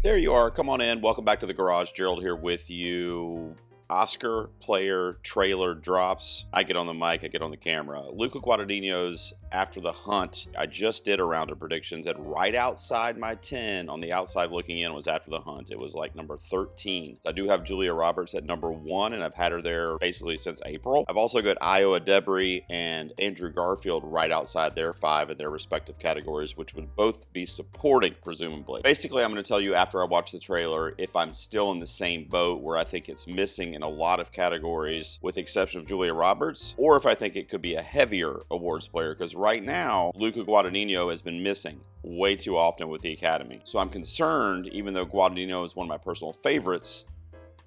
There you are. Come on in. Welcome back to the garage. Gerald here with you. Oscar player trailer drops. I get on the mic, I get on the camera. Luca Guadagnino's After the Hunt. I just did a round of predictions, and right outside my 10 on the outside looking in was After the Hunt. It was like number 13. I do have Julia Roberts at number 1, and I've had her there basically since April. I've also got Io Adebri and Andrew Garfield right outside their 5 in their respective categories, which would both be supporting, presumably. Basically, I'm going to tell you after I watch the trailer if I'm still in the same boat where I think it's missing in a lot of categories, with the exception of Julia Roberts, or if I think it could be a heavier awards player, because right now, Luca Guadagnino has been missing way too often with the Academy. So I'm concerned, even though Guadagnino is one of my personal favorites,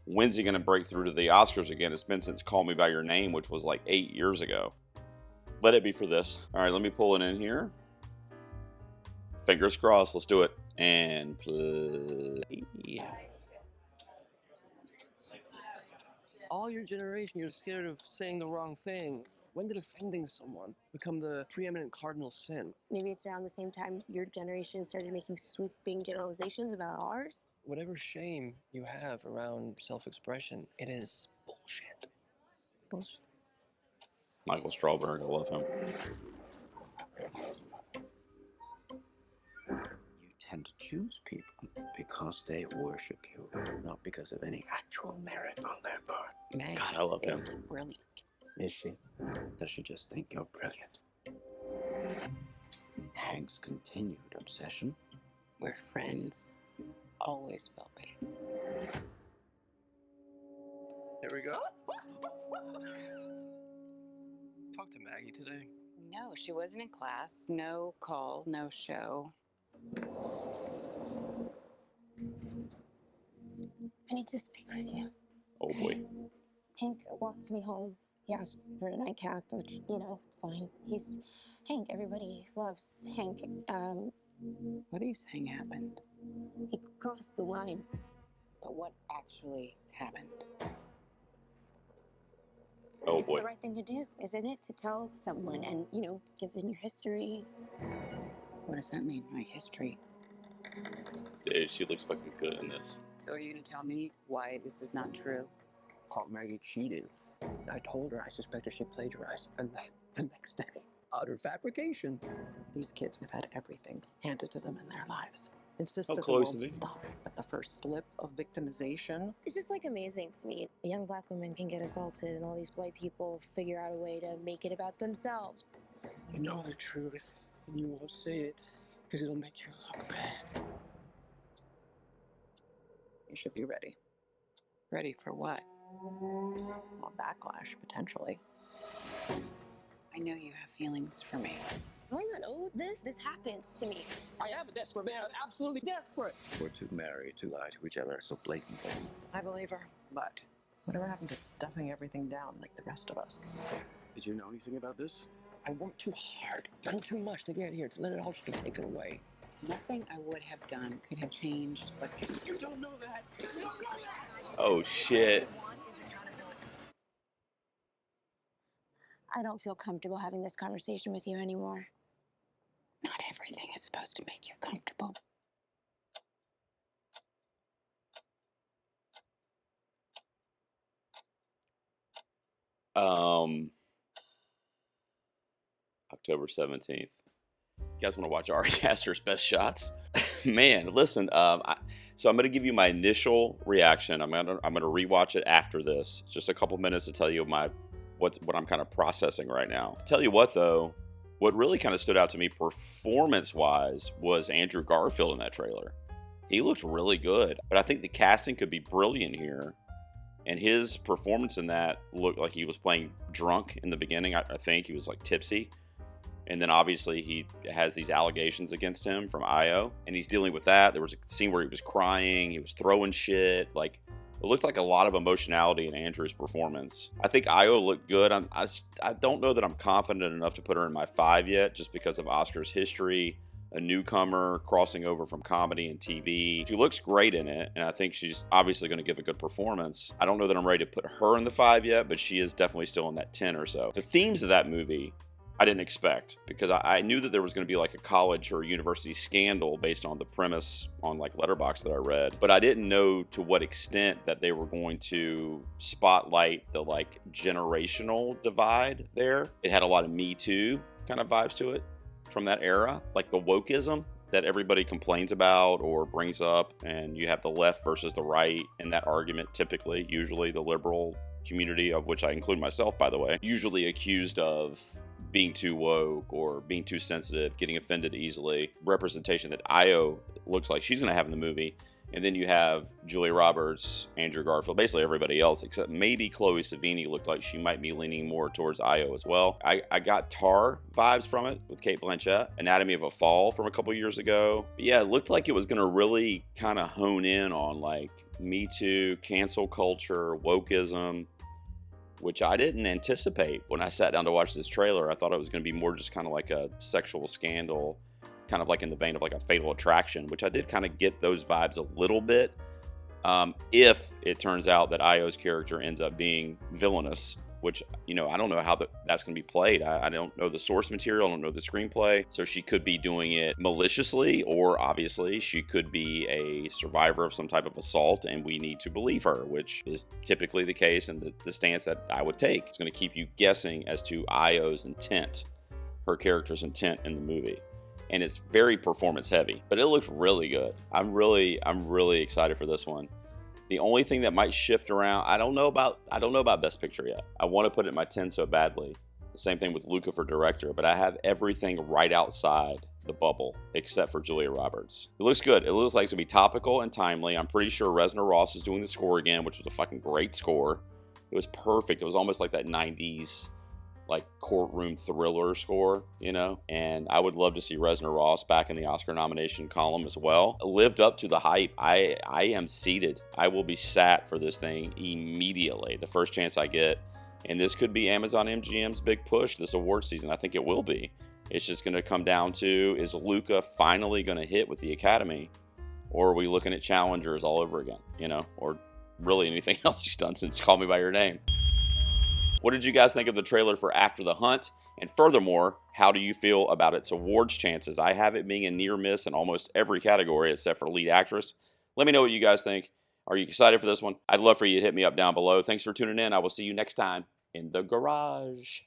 when's he going to break through to the Oscars again? It's been since Call Me By Your Name, which was like 8 years ago. Let it be for this. All right, let me pull it in here. Fingers crossed, let's do it. And play. All your generation, you're scared of saying the wrong things. When did offending someone become the preeminent cardinal sin? Maybe it's around the same time your generation started making sweeping generalizations about ours. Whatever shame you have around self-expression, it is bullshit. Bullshit. Michael Strauberg, I love him. You tend to choose people because they worship you, not because of any actual merit on their part. Meg God, I love him. is brilliant. Is she? Does she just think you're brilliant? Hank's continued obsession. We're friends. Always will be. Here we go. Talk to Maggie today. No, she wasn't in class. No call, no show. I need to speak with you. Oh boy. Hank walked me home. He asked for a nightcap, which, it's fine. Hank, everybody loves Hank. What are you saying happened? He crossed the line. But what actually happened? Oh It's boy. the right thing to do, isn't it? To tell someone and, given your history. What does that mean, my history? Dude, she looks fucking good in this. So are you going to tell me why this is not true? Caught Maggie cheating. I told her I suspected she plagiarized, and then the next day, utter fabrication. These kids have had everything handed to them in their lives. It's just How that the close world is it? stopped at the first slip of victimization. It's just amazing to me. A young black woman can get assaulted and all these white people figure out a way to make it about themselves. You know the truth, and you won't say it, because it'll make you look bad. You should be ready. Ready for what? Well, backlash, potentially. I know you have feelings for me. Am I not owed this? This happened to me. I am a desperate man, absolutely desperate. We're too married to lie to each other so blatantly. I believe her, but whatever happened to stuffing everything down like the rest of us? Did you know anything about this? I worked too hard, done too much to get here, to let it all just be taken away. Nothing I would have done could have changed what's happened. You don't know that. You don't know that. Oh shit. I don't feel comfortable having this conversation with you anymore. Not everything is supposed to make you comfortable. October 17th. You guys want to watch Ari Aster's best shots? Man, listen, so I'm going to give you my initial reaction. I'm going to rewatch it after this. Just a couple minutes to tell you what I'm kind of processing right now. Tell you what though, what really kind of stood out to me performance-wise was Andrew Garfield in that trailer. He looked really good, but I think the casting could be brilliant here. And his performance in that looked like he was playing drunk in the beginning. I think he was like tipsy. And then obviously he has these allegations against him from Io, and he's dealing with that. There was a scene where he was crying, he was throwing shit. Like, it looked like a lot of emotionality in Andrew's performance. I think Io looked good. I don't know that I'm confident enough to put her in my 5 yet, just because of Oscar's history, a newcomer crossing over from comedy and TV. She looks great in it, and I think she's obviously going to give a good performance. I don't know that I'm ready to put her in the 5 yet, but she is definitely still in that 10 or so. The themes of that movie I didn't expect, because I knew that there was going to be like a college or university scandal based on the premise on like Letterboxd that I read, but I didn't know to what extent that they were going to spotlight the like generational divide there. It had a lot of Me Too kind of vibes to it from that era, like the wokeism that everybody complains about or brings up, and you have the left versus the right in that argument. Typically, usually the liberal community, of which I include myself, by the way, usually accused of being too woke or being too sensitive, getting offended easily. Representation that Io looks like she's going to have in the movie. And then you have Julia Roberts, Andrew Garfield, basically everybody else, except maybe Chloe Sevigny looked like she might be leaning more towards Io as well. I got Tar vibes from it with Cate Blanchett, Anatomy of a Fall from a couple years ago. But yeah, it looked like it was going to really kind of hone in on like Me Too, cancel culture, wokeism, which I didn't anticipate when I sat down to watch this trailer. I thought it was going to be more just kind of like a sexual scandal, kind of like in the vein of like a Fatal Attraction, which I did kind of get those vibes a little bit. If it turns out that Io's character ends up being villainous, which, you know, I don't know how that's going to be played. I don't know the source material. I don't know the screenplay. So she could be doing it maliciously, or obviously she could be a survivor of some type of assault, and we need to believe her, which is typically the case and the stance that I would take. It's going to keep you guessing as to Io's intent, her character's intent in the movie. And it's very performance heavy, but it looks really good. I'm really excited for this one. The only thing that might shift around, I don't know about Best Picture yet. I want to put it in my 10 so badly. Same thing with Luca for director, but I have everything right outside the bubble except for Julia Roberts. It looks good. It looks like it's gonna be topical and timely. I'm pretty sure Reznor Ross is doing the score again, which was a fucking great score. It was perfect. It was almost like that 90s like courtroom thriller score, you know, and I would love to see Reznor Ross back in the Oscar nomination column as well. It lived up to the hype. I am seated. I will be sat for this thing immediately, the first chance I get, and this could be Amazon MGM's big push this award season. I think it will be. It's just going to come down to, is Luca finally going to hit with the Academy, or are we looking at challengers all over again, you know, or really anything else he's done since Call Me By Your Name. What did you guys think of the trailer for After the Hunt? And furthermore, how do you feel about its awards chances? I have it being a near miss in almost every category except for lead actress. Let me know what you guys think. Are you excited for this one? I'd love for you to hit me up down below. Thanks for tuning in. I will see you next time in the garage.